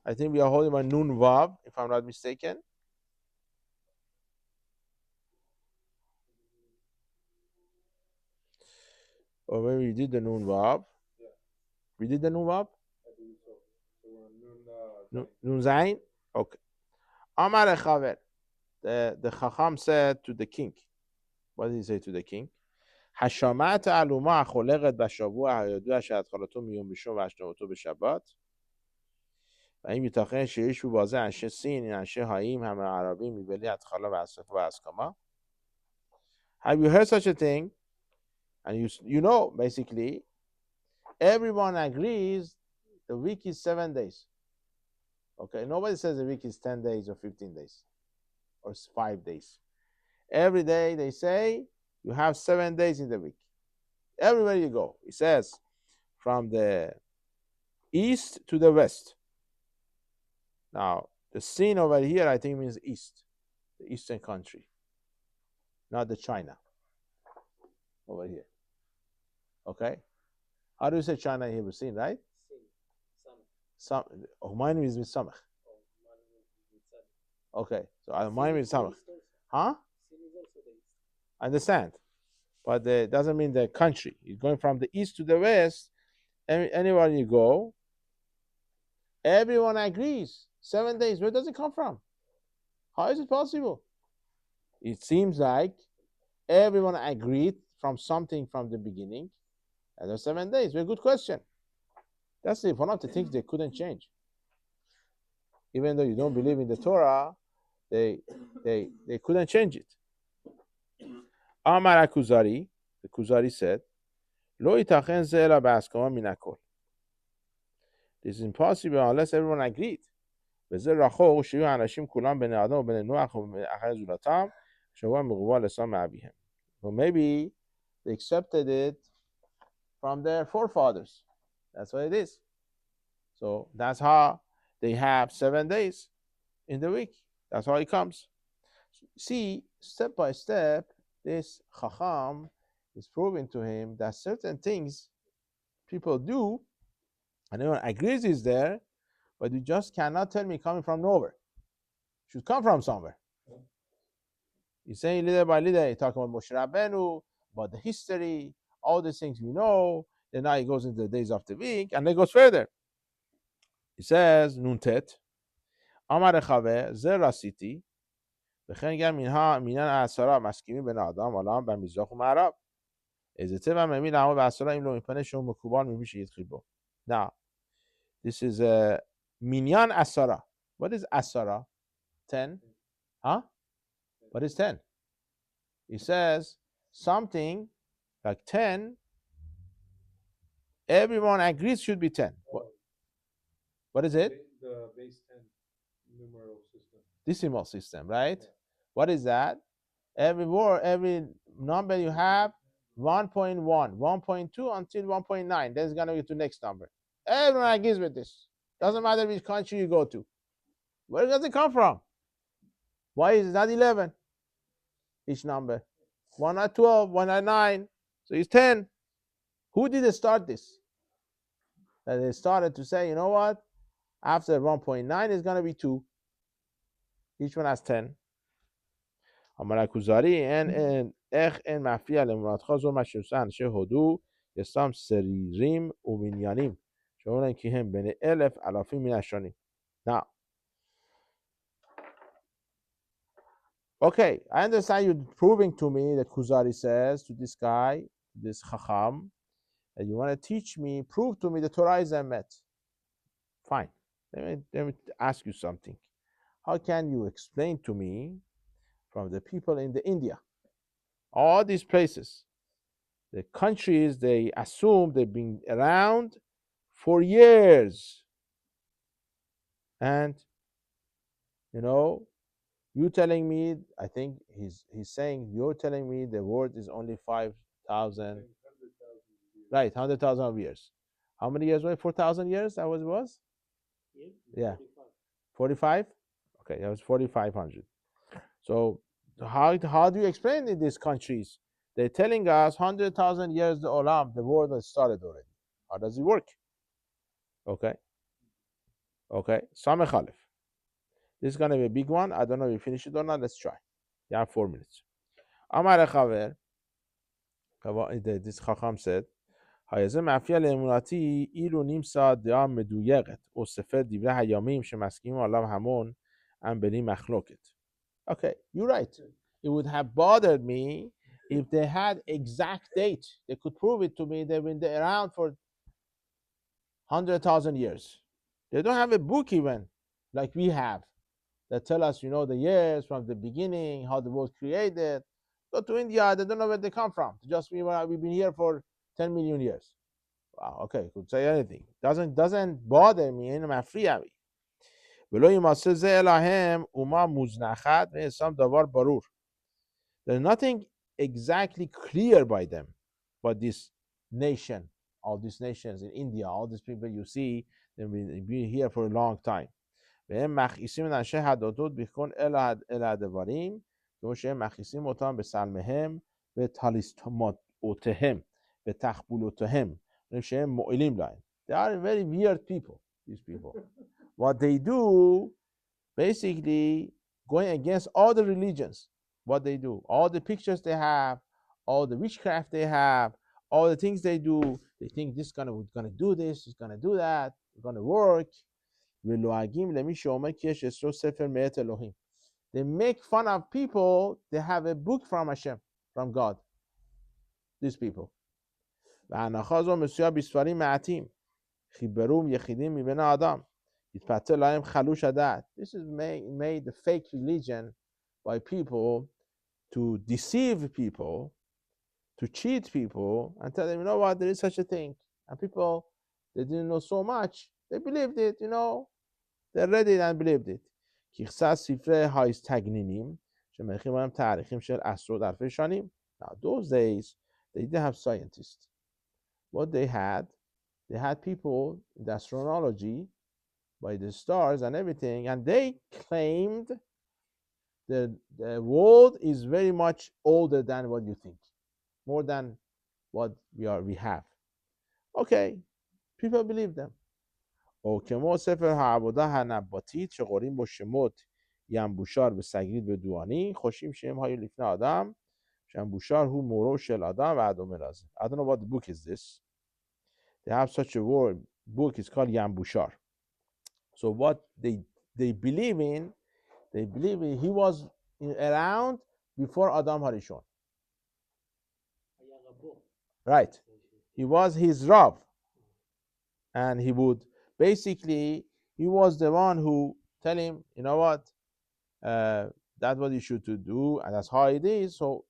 I think we are holding by Nun Vav, if I'm not mistaken. Or maybe we did the Nun Vav. Yeah. We did the Nun Vav? I believe so. So Nun Zain? Okay. Amar Echaver. The Chacham said to the king. What did he say to the king? השמעת אלומה החולקת בשבוע הידוע שהתחלתו מיום ראשון והשלמתו בשבת? והאם ייתכן שישבו בזה אנשי סין, אנשי האיים המערבים מבלי התחלה והסוף וההסכמה? Have you heard such a thing? And you know, basically, everyone agrees the week is 7 days. Okay, nobody says the week is 10 days or 15 days or 5 days. Every day they say you have 7 days in the week. Everywhere you go, it says from the east to the west. Now, the scene over here, I think, means east, the eastern country, not the China over here. Okay? How do you say China in Hebrew? Scene, right? Some. Oh, mine is with samach. Okay, so mine is samach. Huh? I understand. But it doesn't mean the country. You're going from the east to the west. Anywhere you go, everyone agrees. 7 days. Where does it come from? How is it possible? It seems like everyone agreed from something from the beginning. And there's 7 days. Very good question. That's one of the things they couldn't change. Even though you don't believe in the Torah, they couldn't change it. Amar Kuzari, the Kuzari said, Lo itachen ze ela b'askama min hakol. This is impossible unless everyone agreed. וזה רחוק שיהיו האנשים כולם בני אדם ובני נוח ובאחרי זולתם שבוע מגובה לסם מאביהם. So maybe they accepted it from their forefathers. That's what it is. So that's how they have 7 days in the week. That's how it comes. See, step by step, this Chacham is proving to him that certain things people do, and everyone agrees is there, but you just cannot tell me coming from nowhere. It should come from somewhere. He's saying little by little, he talking about Moshe Rabbeinu, about the history, all these things we know. Then now he goes into the days of the week, and then goes further. He says, Nuntet, Amar Echave, Zer Rasiti, וכן גם מניין העשרה מסכימים בין האדם העולם במזרח ומערב. איזה טבע ממין לעמוד בעשרה אם לא מפני שהוא מקובל ממי שהתחיל בו. Now, this is a minyan asara. What is asara? 10? Huh? What is 10? He says something like 10, everyone agrees should be 10. What is it? The base 10 numeral system. Decimal system, right? Yeah. What is that? Every word, every number you have, 1.1, 1.2 until 1.9. Then it's going to be to next number. Everyone agrees with this. Doesn't matter which country you go to. Where does it come from? Why is it not 11? Each number. One not 12, one not 9. So it's 10. Who did start this? That they started to say, you know what? After 1.9 is going to be 2. Each one has 10. אמר הכוזרי איך אין מפריע למולדתך זו מה שעושה אנשי הודו ישנם שרירים ומניינים שאומרים כי הם בני 1,000 אלפים מן השנים. Now, okay, I understand you proving to me that Kuzari says to this guy, this Chacham, that you want to teach me, prove to me the Torah is Emet. Fine. Let me ask you something. How can you explain to me from the people in the India, all these places, the countries they assume they've been around for years, and you telling me, I think he's saying you're telling me the world is only 5,000, right? 100,000 years. How many years? 4,000 years? That was? Yeah, 45. Okay, that was 4,500. So how do you explain in these countries? They're telling us 100,000 years the Olam, the world has started already. How does it work? Okay. Okay, Samech Aleph. This is going to be a big one. I don't know if you finish it or not. Let's try. You have 4 minutes. Amar Chaver, this Chacham said, هایزه مفیل اموناتی ایرو نیم ساعت دعا مدویقت او سفر دیوره هیامیم شمسکیم الله همون ام بنی مخلوقت. Okay, you're right. It would have bothered me if they had exact date. They could prove it to me. They've been around for 100,000 years. They don't have a book even like we have that tell us, the years from the beginning, how the world created. Go to India, they don't know where they come from. Just we've been here for 10 million years. Wow, okay, could say anything. Doesn't bother me. این مفریعی. ولو یماسه زه الهم اوما مزنخت و اسلام دوار برور. There's nothing exactly clear by them, but this nation, all these nations in India, all these people you see, they've been here for a long time. וهم مخیسیم نشه حدادود بیکن الادواریم که وشه مخیسیم اتان به سلمهم به تالیستماتهم به تخبولوتهم وشه مؤلیم لاین. They are very weird people, these people. What they do, basically going against all the religions. What they do, all the pictures they have, all the witchcraft they have, all the things they do, they think this gonna do this, it's gonna do that, it's gonna work. They make fun of people. They have a book from Hashem, from God. These people. This is made the fake religion by people to deceive people, to cheat people, and tell them, you know what, there is such a thing. And people, they didn't know so much, they believed it, they read it and believed it. کیخصد سفره هایست تگنینیم شمخیم هم تاریخیم شل اسرو در فشانیم. Now those days they didn't have scientists. What they had people in the astrology by the stars and everything, and they claimed that the world is very much older than what you think, more than what we have. Okay, people believe them. او که ما سفر عبوده هنباتید شغوریم با شموت ینبوشار به سگرید به دوانی خوشیم شیم های لیفن آدم شنبوشار هو مورو شل آدم و عدوم رازه. I don't know what the book is this. They have such a word. Book is called Yambushar. So what they believe in, he was around before Adam Harishon. Right. He was his Rav. And he would basically, he was the one who tell him, you know what, that's what you should do, and that's how it is. So,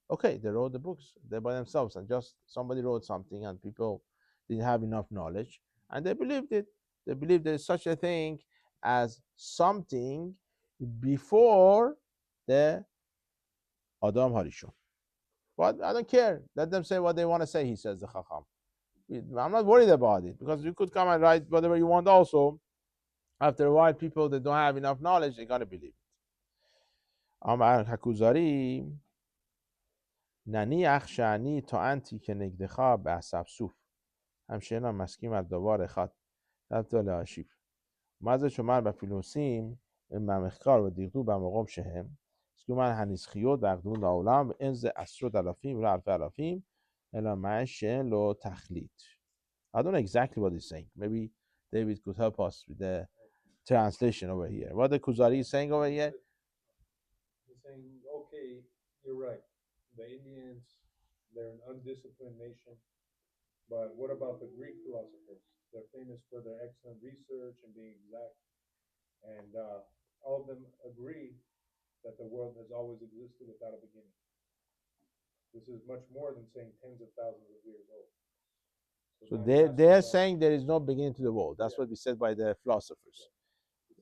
okay, they wrote the books they by themselves, and just somebody wrote something, and people didn't have enough knowledge, and they believed it. They believed there's such a thing as something before the Adam Harishon. But I don't care. Let them say what they want to say, he says, the Chacham. I'm not worried about it, because you could come and write whatever you want also. After a while, people that don't have enough knowledge, they're going to believe it. Amar Hakuzari ننیخ شعنی تا انتی که نگدخا به عصب صوف همشهرین هم مسکیم از دوار خط رفتال آشیف مزه چومر به فیلوسیم ممخکار و دیگدو به مقام شهم سکو من هنیز خیود بقدون لاولام و انز اسرو دلافیم و الف الافیم الا معشن لو تخلیط. I don't know exactly what he's saying. Maybe David could help us with the translation over here. What the Kuzari is saying over here? He's saying, okay, you're right. The Indians, they're an undisciplined nation. But what about the Greek philosophers? They're famous for their excellent research and being exact. And all of them agree that the world has always existed without a beginning. This is much more than saying tens of thousands of years old. So they're saying there is no beginning to the world. That's what we said by the philosophers.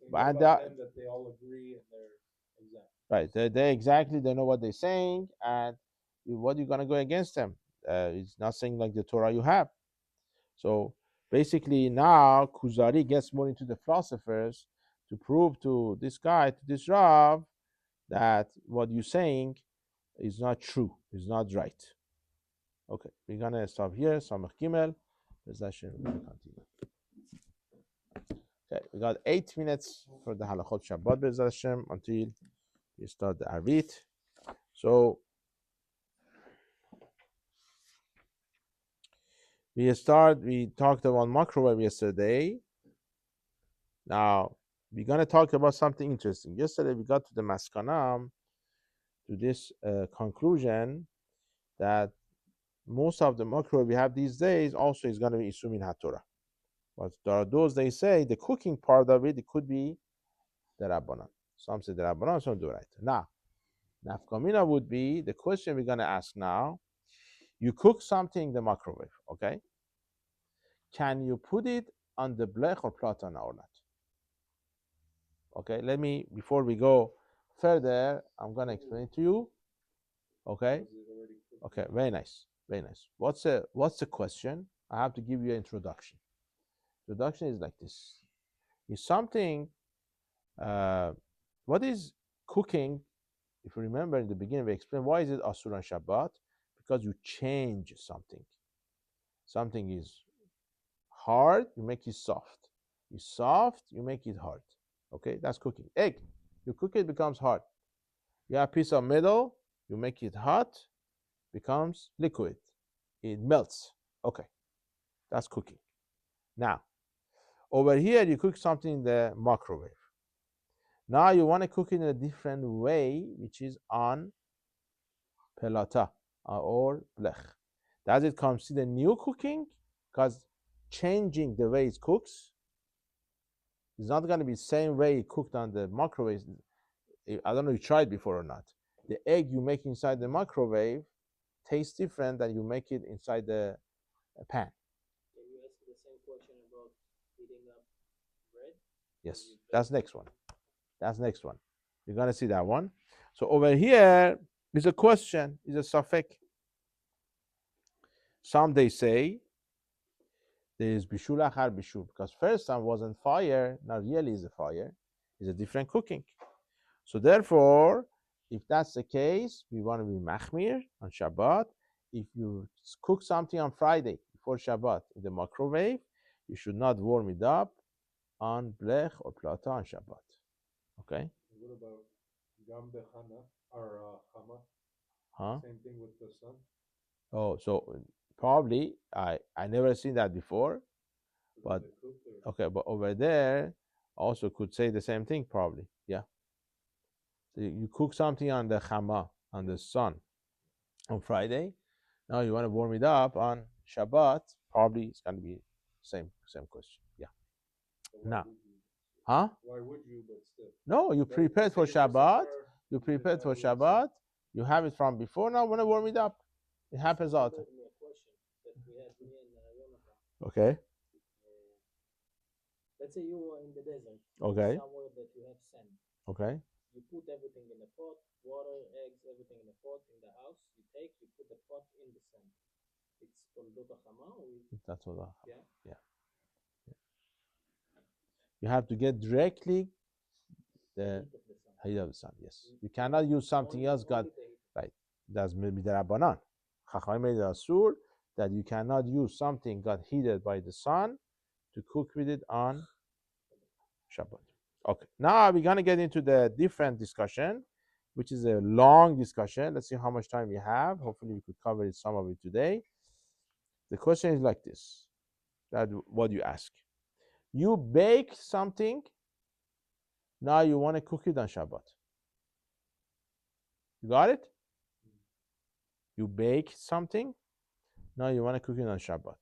What about them that they all agree and they're exact? Right. They exactly, they know what they're saying, and what are you going to go against them? It's not saying like the Torah you have. So basically now Kuzari gets more into the philosophers to prove to this guy, to this Rav, that what you're saying is not true, is not right. Okay, we're going to stop here. Samach Gimel. We're going to continue. Okay, we got 8 minutes for the halachot Shabbat Be'ezrat Hashem until we start the Arvit. So we talked about microwave yesterday. Now we're gonna talk about something interesting. Yesterday we got to the maskanam, to this conclusion that most of the microwave we have these days also is gonna be isum in HaTorah. But there are those they say the cooking part of it could be the Rabbanan. Some say the Rabbanan, some do right. Now, nafkamina would be the question we're gonna ask now. You cook something in the microwave, okay? Can you put it on the blech or platan or not? Okay, before we go further, I'm gonna explain it to you. Okay? Okay, very nice, very nice. What's the question? I have to give you an introduction. Introduction is like this. Is something, what is cooking? If you remember in the beginning, we explained why is it Asur on Shabbat? Because you change something. Something is hard, you make it soft. It's soft, you make it hard. Okay, that's cooking. Egg, you cook it, becomes hard. You have a piece of metal, you make it hot, becomes liquid. It melts. Okay, that's cooking. Now, over here, you cook something in the microwave. Now you want to cook it in a different way, which is on pelata or blech. Does it consider new cooking? Because changing the way it cooks is not going to be the same way it cooked on the microwave. I don't know if you tried before or not. The egg you make inside the microwave tastes different than you make it inside the pan. Can you ask the same question about heating up bread? Yes, that's next one. That's next one. You're going to see that one. So over here is a question, is a safek. Some they say there is bishul achar bishul, because first time wasn't fire, now really is a fire, is a different cooking. So therefore, if that's the case, we want to be machmir on Shabbat. If you cook something on Friday before Shabbat in the microwave, you should not warm it up on blech or plata on Shabbat. Okay? What about gam bechana or chama? Huh? Same thing with the sun. Oh, so probably I never seen that before, but okay, but over there also could say the same thing probably. Yeah. So you cook something on the chama, on the sun, on Friday. Now you want to warm it up on Shabbat. Probably it's going to be same question. Yeah. Now, huh? Why would you? But still. No, you prepared for Shabbat. You prepared for Shabbat. You have it from before. Now want to warm it up. It happens all the time. Me a question that we had me and Jonathan. Okay. Let's say you are in the desert. Okay. Somewhere that you have sand. Okay. You put everything in the pot, water, eggs, everything in the pot in the house. You put the pot in the sand. It's toldot hachama. That's what. Yeah. Yeah. You have to get directly the heat of the sun. Yes. You cannot use something else. Right. That's maybe the Rabbanan. Chachamim made asur that you cannot use something got heated by the sun to cook with it on Shabbat. Okay. Now we're gonna get into the different discussion, which is a long discussion. Let's see how much time we have. Hopefully we could cover some of it today. The question is like this. That what you ask. You bake something. Now you want to cook it on Shabbat. You got it? You bake something. Now you want to cook it on Shabbat.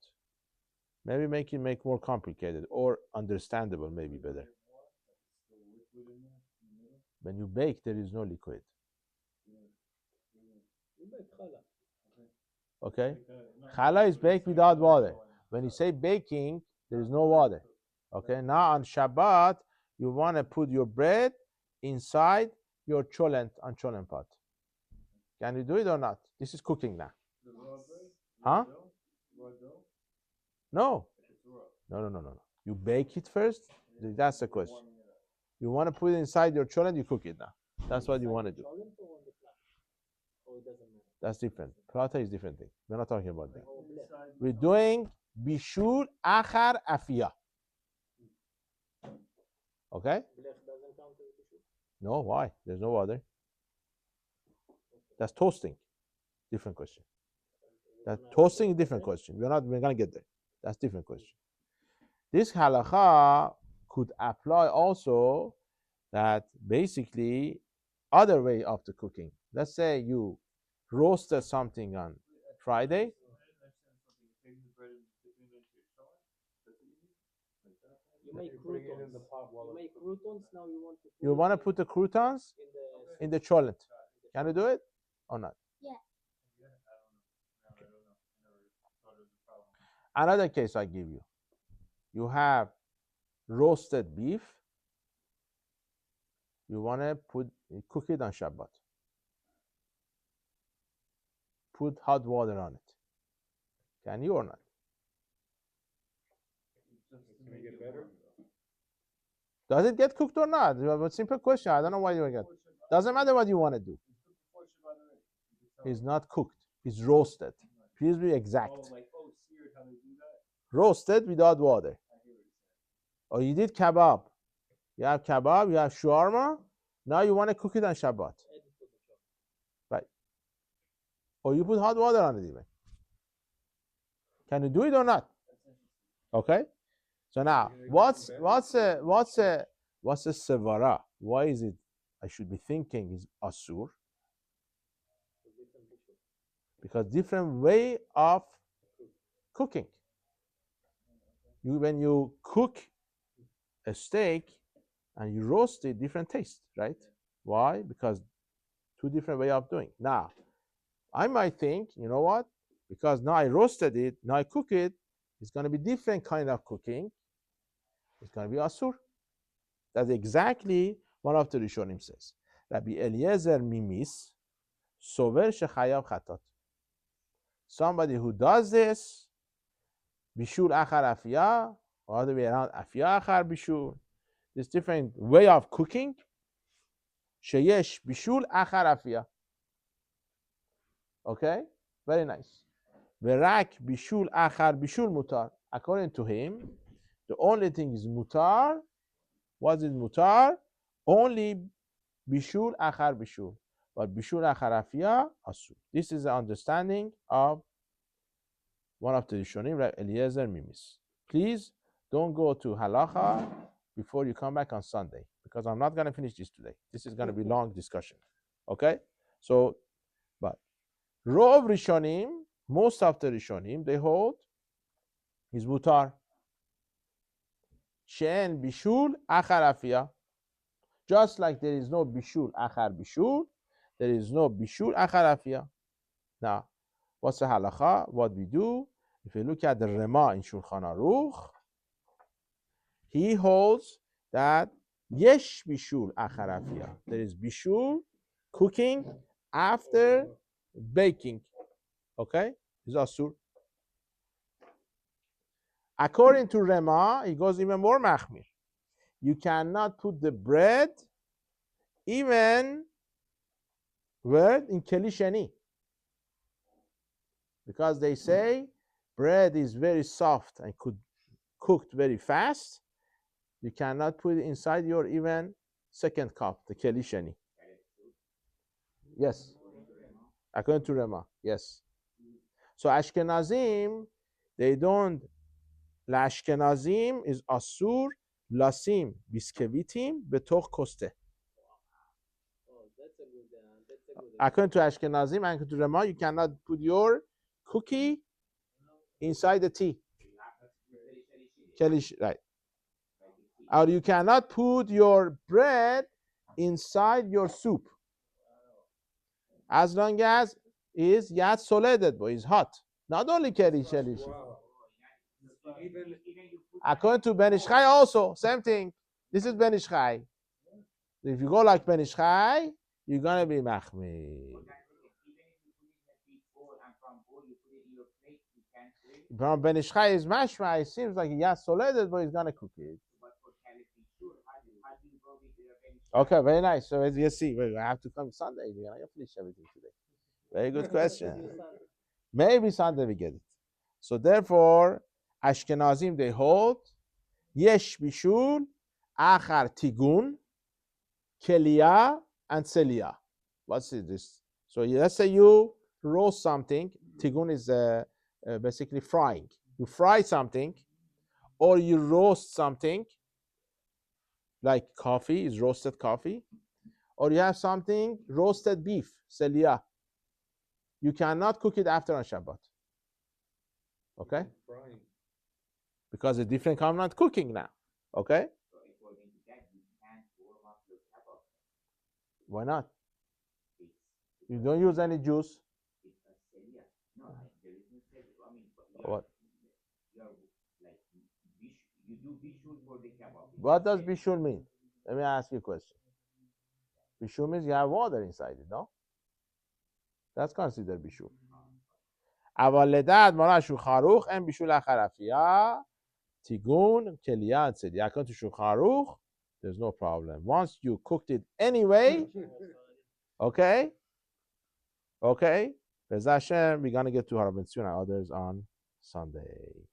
Maybe make more complicated or understandable, maybe better. When you bake, there is no liquid. Okay? Challah is baked without water. When you say baking, there is no water. Okay? Now on Shabbat, you want to put your bread inside your cholent on cholent pot. Can you do it or not? This is cooking now. Huh? No. No. You bake it first. That's the question. You want to put it inside your cholent, you cook it now. That's what you want to do. That's different. Plata is different thing. We're not talking about that. We're doing bishul achar afiyah. Okay? Blech doesn't count as bishul. No, why? There's no water. That's toasting. Different question. That toasting is different question. We're gonna get there. That's different question. This halacha could apply also that basically other way of the cooking. Let's say you roasted something on Friday. You make croutons. You make croutons. Now you want to. You want to put the croutons in the cholent. Can you do it or not? Yeah. Another case I give you. You have roasted beef. You want to cook it on Shabbat. Put hot water on it. Can you or not? Can it get better? Does it get cooked or not? You have a simple question. I don't know why you get. Doesn't matter what you want to do. It's not cooked. It's roasted. Please be exact. Roasted without water. Or you did kebab. You have kebab, you have shawarma. Now you want to cook it on Shabbat. Right. Or you put hot water on it even. Can you do it or not? Okay. So now, what's a sevara? Why is it? I should be thinking is asur. Because different way of cooking. When you cook a steak and you roast it, different taste, right? Why? Because two different way of doing. Now, I might think, you know what? Because now I roasted it, now I cook it, it's going to be different kind of cooking. It's going to be asur. That's exactly one of the Rishonim says. Rabbi Eliezer Mimis, sover shechayav chatat. Somebody who does this, bishul achar afiyah, or other way around, afiyah achar bishul. This different way of cooking. Sheyesh bishul achar afiyah. Okay, very nice. Verak bishul achar bishul mutar. According to him, the only thing is mutar. What is mutar? Only bishul achar bishul. But bishul achar afiyah asur. This is the understanding of one of the Rishonim, Rabbi Eliezer Mimis. Please don't go to halacha before you come back on Sunday, because I'm not going to finish this today. This is going to be long discussion. Okay? So, but Rov Rishonim, most of the Rishonim, they hold is mutar. She'en bishul achar afiyah. Just like there is no bishul achar bishul, there is no bishul achar afiyah. Now, what's the halacha? What we do? If you look at the Rema in Shulchan Aruch, he holds that yesh bishul achar afiyah. There is bishul, cooking after baking. Okay, it's asur. According to Rema, he goes even more machmir. You cannot put the bread even where in keli sheni, because they say bread is very soft and could cooked very fast. You cannot put it inside your even second cup, the keli sheni. Yes, according to Rema, yes. So Ashkenazim, they don't. L'Ashkenazim is asur lasim biskevitim betoch koste. According to Ashkenazim, according to Rema, you cannot put your cookie inside the tea. Right. Or you cannot put your bread inside your soup. As long as is yad soledet, but it's hot. Not only keli sheli. According to Ben Ish Chai also, same thing. This is Ben Ish Chai. If you go like Ben Ish Chai, you're gonna be machmir. From Ben Ish Chai is mashma. It seems like he has soledet, but he's gonna cook it. Okay, very nice. So as you see, I have to come Sunday. We're gonna finish everything today. Very good question. Maybe Sunday we get it. So therefore, Ashkenazim they hold yesh bishul Achar tigun, kelia, and selia. What's this? So let's say you roast something. Tigun is basically frying. You fry something, or you roast something, like coffee is roasted coffee, or you have something roasted beef, selia. You cannot cook it after on Shabbat. Okay? Frying. Because it's different kind of cooking now. Okay? So according to that, you can't warm up your kebab. Why not? It's You don't use any juice. it's a selia. No, there is no selia. I mean, but What? you're like you do bishul for the kebab. What does bishul mean? Let me ask you a question. Bishul means you have water inside it, no? That's considered bishul. אבל לדעת מורה שולחן ערוך אין בישול אחר אפייה, tigun, kelia, and selia. According to Shulchan Aruch, there's no problem. Once you cooked it anyway, okay? Okay? Bez Hashem, we're going to get to Harav and others on Sunday.